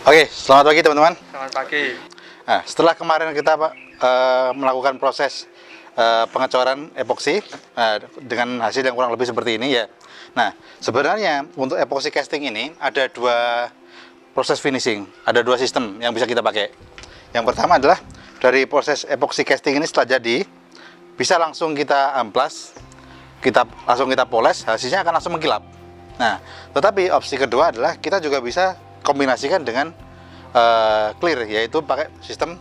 Oke, selamat pagi teman-teman. Selamat pagi. Nah, setelah kemarin kita melakukan proses pengecoran epoksi dengan hasil yang kurang lebih seperti ini ya. Nah, sebenarnya untuk epoxy casting ini ada dua proses finishing, ada dua sistem yang bisa kita pakai. Yang pertama adalah dari proses epoxy casting ini setelah jadi bisa langsung kita amplas, langsung kita poles, hasilnya akan langsung mengkilap. Nah, tetapi opsi kedua adalah kita juga bisa kombinasikan dengan clear, yaitu pakai sistem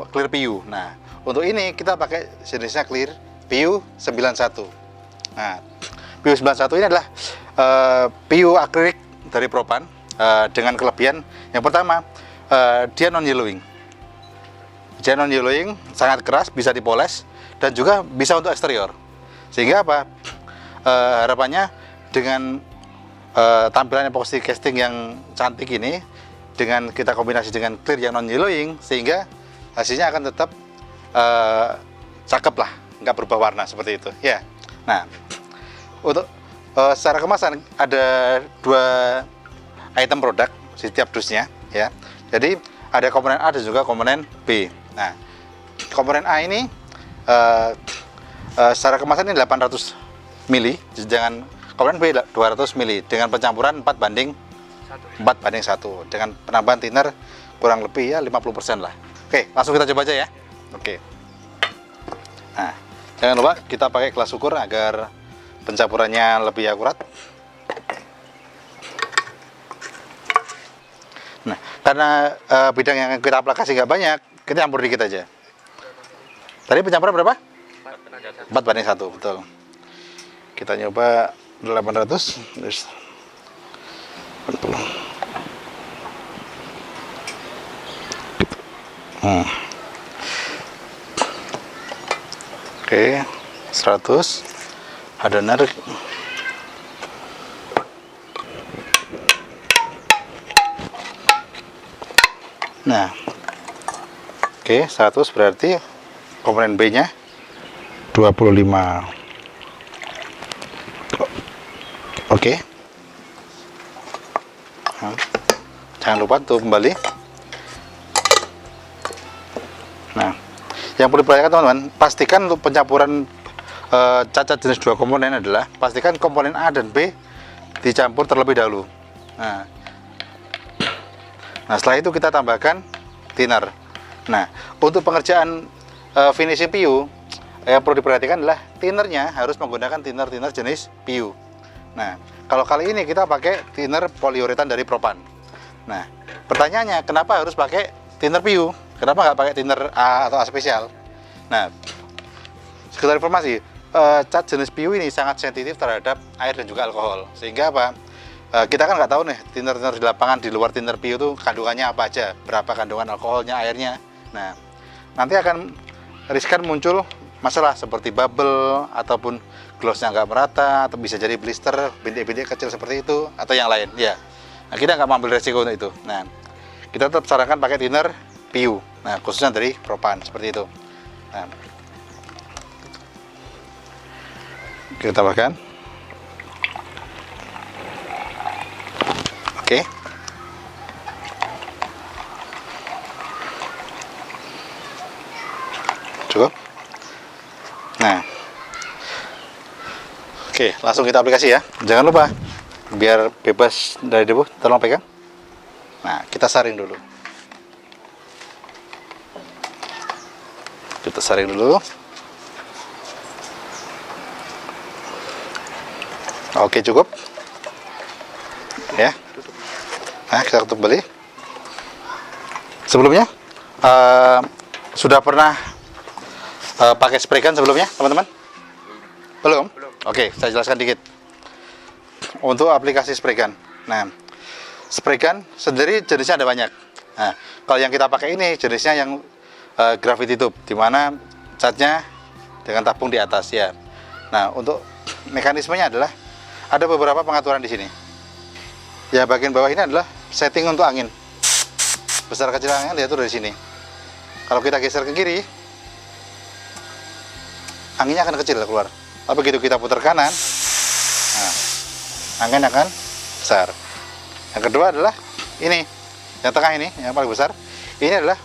clear PU. Nah, untuk ini kita pakai jenisnya clear PU 91. Nah, PU 91 ini adalah PU akrilik dari propan dengan kelebihan yang pertama, dia non yellowing. Dia non yellowing, sangat keras, bisa dipoles dan juga bisa untuk eksterior. Sehingga apa? Harapannya dengan tampilan epoxy casting yang cantik ini, dengan kita kombinasi dengan clear yang non yellowing, sehingga hasilnya akan tetap cakep lah, nggak berubah warna seperti itu ya. Nah, untuk secara kemasan ada dua item produk setiap dusnya ya. Jadi ada komponen A dan juga komponen B. Nah, komponen A ini secara kemasan ini 800 mili, jangan komponen B 200 mili dengan pencampuran 4:1 dengan penambahan thinner kurang lebih ya 50% lah. Oke, langsung kita coba aja ya. Oke. Nah, jangan lupa kita pakai gelas ukur agar pencampurannya lebih akurat. Nah, karena bidang yang kita aplikasi nggak banyak, kita campur dikit aja. Tadi pencampuran berapa? 4:1, betul. Kita nyoba 800, terus 40. Oke, 100. Ada narik. Nah, oke, 100 berarti komponen B-nya 25. Oke. Nah, jangan lupa tuh kembali. Nah, yang perlu diperhatikan teman-teman, pastikan untuk pencampuran cat jenis dua komponen adalah pastikan komponen A dan B dicampur terlebih dahulu. Nah, setelah itu kita tambahkan thinner. Nah, untuk pengerjaan finishing PU yang perlu diperhatikan adalah thinnernya harus menggunakan thinner jenis PU. Nah, kalau kali ini kita pakai thinner poliuretan dari propan. Nah, pertanyaannya kenapa harus pakai thinner PU? Kenapa nggak pakai thinner A atau A spesial? Nah, sekedar informasi, cat jenis PU ini sangat sensitif terhadap air dan juga alkohol. Sehingga apa? Kita kan nggak tahu nih thinner di lapangan di luar thinner PU itu kandungannya apa aja, berapa kandungan alkoholnya, airnya. Nah, nanti akan riskan muncul masalah seperti bubble ataupun glossnya nggak merata, atau bisa jadi blister, bintik-bintik kecil seperti itu atau yang lain ya. Nah, kita nggak mengambil resiko untuk itu. Nah, kita tetap sarankan pakai thinner PU. Nah, khususnya dari propan seperti itu. Nah, kita tambahkan. Oke. Cukup. Nah, oke, langsung kita aplikasi ya. Jangan lupa, biar bebas dari debu, tolong pegang. Nah, kita saring dulu. Kita saring dulu. Oke, cukup. Ya. Nah, kita tutup kembali. Sebelumnya, sudah pernah pakai spray gun sebelumnya, teman-teman? Belum? Oke, saya jelaskan dikit. Untuk aplikasi spray gun. Nah, spray gun sendiri jenisnya ada banyak. Nah, kalau yang kita pakai ini jenisnya yang gravity tube, di mana catnya dengan tabung di atas ya. Nah, untuk mekanismenya adalah ada beberapa pengaturan di sini. Ya, bagian bawah ini adalah setting untuk angin. Besar kecil angin diatur dari sini. Kalau kita geser ke kiri, anginnya akan kecil keluar. Tapi begitu kita putar kanan, nah, angin akan besar. Yang kedua adalah ini Yang tengah ini, yang paling besar, ini adalah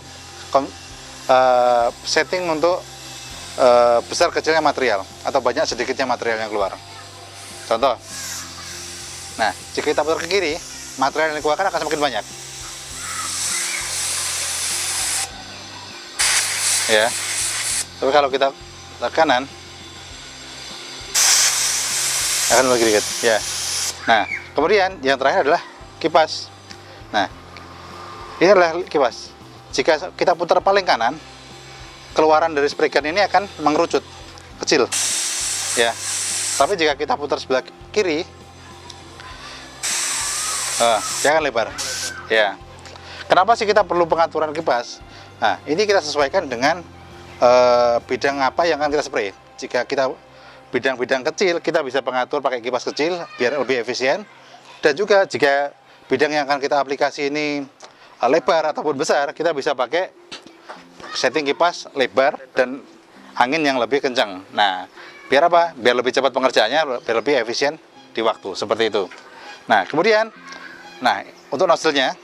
setting untuk besar kecilnya material atau banyak sedikitnya material yang keluar. Contoh, nah jika kita putar ke kiri, material yang dikeluarkan akan semakin banyak. Ya, tapi kalau kita ke kanan, akan lebih sedikit. Ya. Nah, kemudian yang terakhir adalah kipas. Nah, ini adalah kipas. Jika kita putar paling kanan, keluaran dari spray gun ini akan mengerucut, kecil. Ya. Tapi jika kita putar sebelah kiri, dia akan lebar. Ya. Kenapa sih kita perlu pengaturan kipas? Nah, ini kita sesuaikan dengan bidang apa yang akan kita spray. Jika kita bidang-bidang kecil, kita bisa pengatur pakai kipas kecil biar lebih efisien. Dan juga jika bidang yang akan kita aplikasi ini lebar ataupun besar, kita bisa pakai setting kipas lebar dan angin yang lebih kencang. Nah, biar apa? Biar lebih cepat pengerjaannya, biar lebih efisien di waktu, seperti itu. Nah, kemudian, untuk nozzle-nya,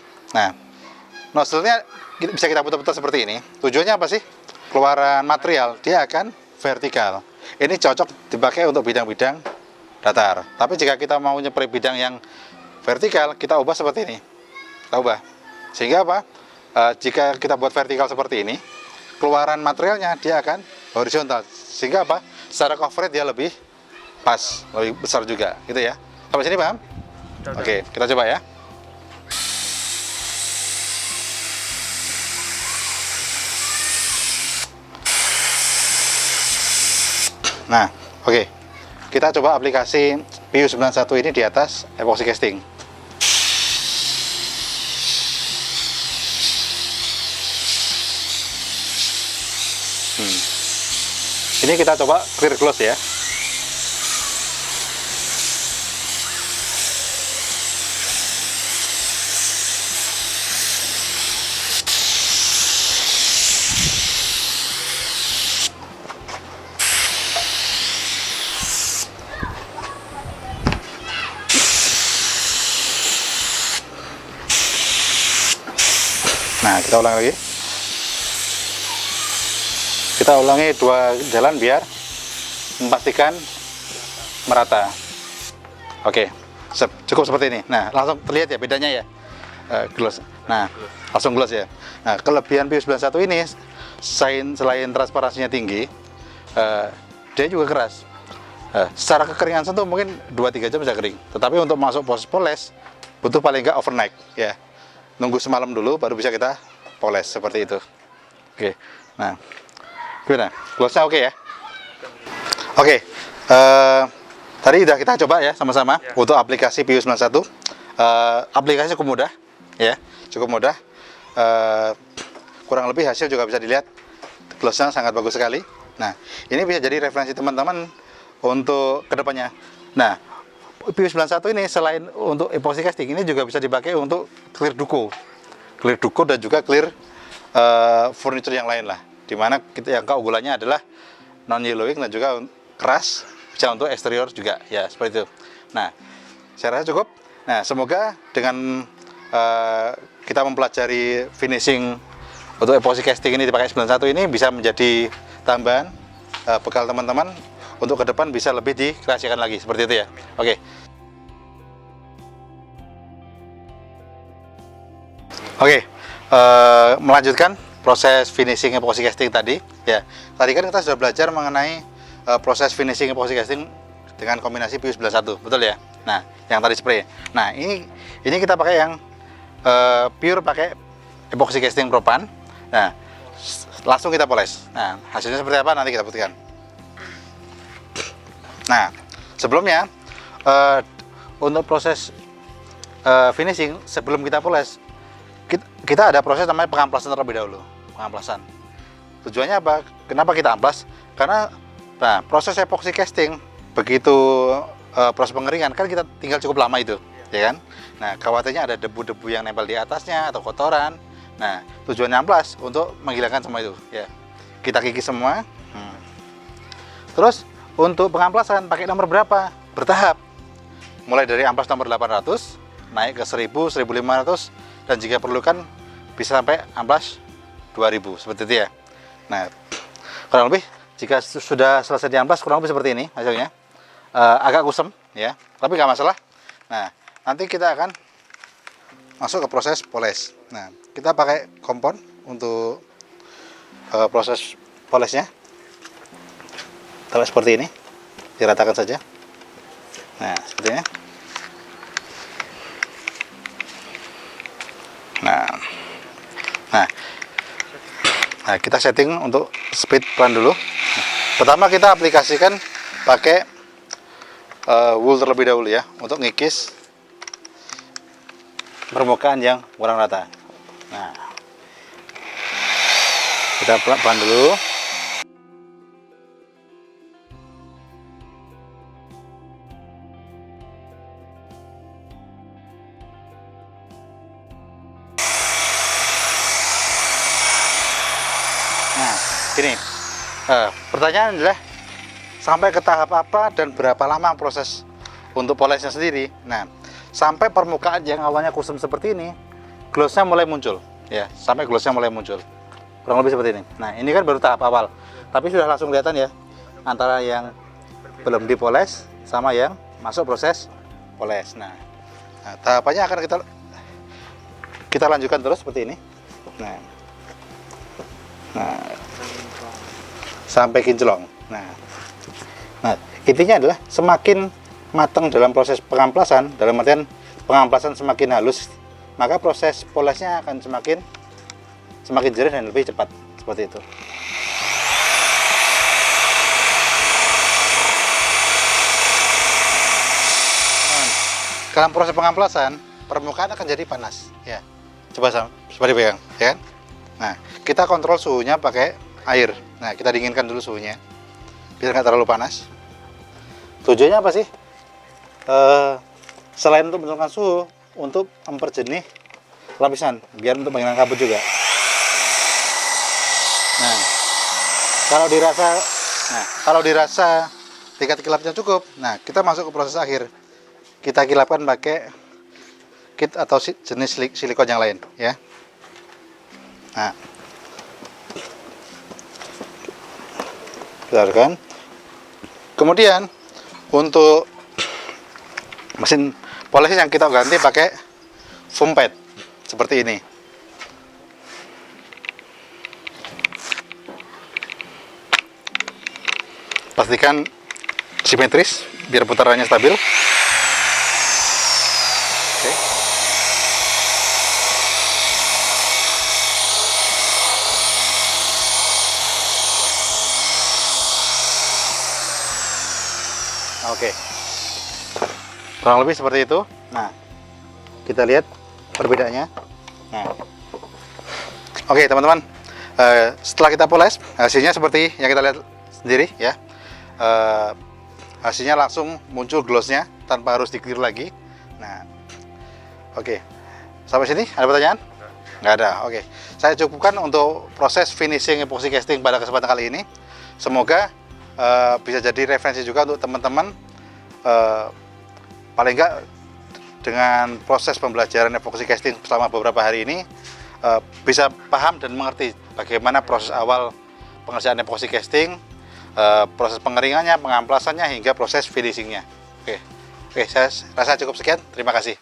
nozzle-nya bisa kita putar-putar seperti ini. Tujuannya apa sih? Keluaran material, dia akan vertikal. Ini cocok dipakai untuk bidang-bidang datar. Tapi jika kita mau nyepray bidang yang vertikal, kita ubah seperti ini. Kita ubah. Sehingga apa? Jika kita buat vertikal seperti ini, keluaran materialnya dia akan horizontal. Sehingga apa? Secara coverage dia lebih pas, lebih besar juga. Gitu ya. Sampai sini paham? Oke, kita coba ya. Nah, oke. Kita coba aplikasi PU91 ini di atas epoxy casting. Ini kita coba clear gloss ya. Nah, kita ulang lagi. Kita ulangi 2 jalan biar memastikan merata. Oke, cukup seperti ini. Nah, langsung terlihat ya bedanya ya. Gloss. Nah, langsung gloss ya. Nah, kelebihan PU91 ini selain transparansinya tinggi, dia juga keras. Secara kekeringan sentuh mungkin 2-3 jam bisa kering. Tetapi untuk masuk proses poles butuh paling nggak overnight ya. Nunggu semalam dulu baru bisa kita poles seperti itu. Oke. Nah, gimana? Glossnya oke ya? Oke. Tadi udah kita coba ya sama-sama untuk aplikasi PU91. Aplikasinya cukup mudah ya, cukup mudah. Kurang lebih hasil juga bisa dilihat. Glossnya sangat bagus sekali. Nah, ini bisa jadi referensi teman-teman untuk kedepannya. Nah, PU91 ini selain untuk epoxy casting ini juga bisa dipakai untuk clear duko dan juga clear furniture yang lain lah. Dimana kita yang keunggulannya adalah non yellowing dan juga keras, bisa untuk eksterior juga ya seperti itu. Nah, saya rasa cukup. Nah, semoga dengan kita mempelajari finishing untuk epoxy casting ini dipakai 91 ini bisa menjadi tambahan bekal teman-teman untuk ke depan bisa lebih dikreasikan lagi seperti itu ya. Oke. Oke, melanjutkan proses finishing epoxy casting tadi ya. Tadi kan kita sudah belajar mengenai proses finishing epoxy casting dengan kombinasi PU91, betul ya? Nah, yang tadi spray. Nah, ini kita pakai yang pure pakai epoxy casting propan. Nah, langsung kita poles. Nah, hasilnya seperti apa nanti kita buktikan. Nah, sebelumnya untuk proses finishing sebelum kita poles, kita ada proses namanya pengamplasan terlebih dahulu. Pengamplasan. Tujuannya apa? Kenapa kita amplas? Karena proses epoxy casting begitu proses pengeringan kan kita tinggal cukup lama itu, ya kan? Nah, khawatirnya ada debu-debu yang nempel di atasnya atau kotoran. Nah, tujuannya amplas untuk menghilangkan semua itu, ya. Kita kikis semua. Terus untuk pengamplasan pakai nomor berapa? Bertahap. Mulai dari amplas nomor 800 naik ke 1000, 1500 dan jika perlukan bisa sampai amplas 2000 seperti itu ya. Nah, kurang lebih jika sudah selesai diamplas kurang lebih seperti ini hasilnya. Agak kusam ya, tapi nggak masalah. Nah, nanti kita akan masuk ke proses poles. Nah, kita pakai kompon untuk proses polesnya. Taruh seperti ini, diratakan saja. Nah, seperti ini. Nah, kita setting untuk speed pelan dulu. Pertama kita aplikasikan pakai wool terlebih dahulu ya, untuk ngikis permukaan yang kurang rata. Nah, kita pelan dulu. Nah, gini. Pertanyaan adalah sampai ke tahap apa dan berapa lama proses untuk polesnya sendiri. Nah, sampai permukaan yang awalnya kusam seperti ini, glossnya mulai muncul, ya, sampai glossnya mulai muncul, kurang lebih seperti ini. Nah, ini kan baru tahap awal, tapi sudah langsung kelihatan ya, antara yang belum dipoles sama yang masuk proses poles. Nah, tahapannya akan kita lanjutkan terus seperti ini. Nah, sampai kinclong. Nah, intinya adalah semakin matang dalam proses pengamplasan, dalam artian pengamplasan semakin halus, maka proses polesnya akan semakin jernih dan lebih cepat, seperti itu. Dalam proses pengamplasan, permukaan akan jadi panas, ya. Coba dipegang, ya kan? Nah, kita kontrol suhunya pakai air. Nah, kita dinginkan dulu suhunya, biar nggak terlalu panas. Tujuannya apa sih? Selain untuk menurunkan suhu, untuk memperjernih lapisan, biar untuk menghilangkan kabut juga. Nah, kalau dirasa tingkat kilapnya cukup, nah kita masuk ke proses akhir. Kita kilapkan pakai kit atau jenis silikon yang lain, ya. Nah, biarkan. Kemudian untuk mesin poles yang kita ganti pakai foam pad seperti ini. Pastikan simetris biar putarannya stabil. Oke. Oke, kurang lebih seperti itu. Nah, kita lihat perbedaannya. Nah, oke teman-teman, setelah kita poles, hasilnya seperti yang kita lihat sendiri ya. Hasilnya langsung muncul glossnya tanpa harus di-clear lagi. Nah, oke, sampai sini ada pertanyaan? Nggak ada. Oke, saya cukupkan untuk proses finishing epoxy casting pada kesempatan kali ini. Semoga bisa jadi referensi juga untuk teman-teman, paling enggak dengan proses pembelajaran epoxy casting selama beberapa hari ini bisa paham dan mengerti bagaimana proses awal pengerjaan epoxy casting, proses pengeringannya, pengamplasannya hingga proses finishingnya. Oke, saya rasa cukup sekian. Terima kasih.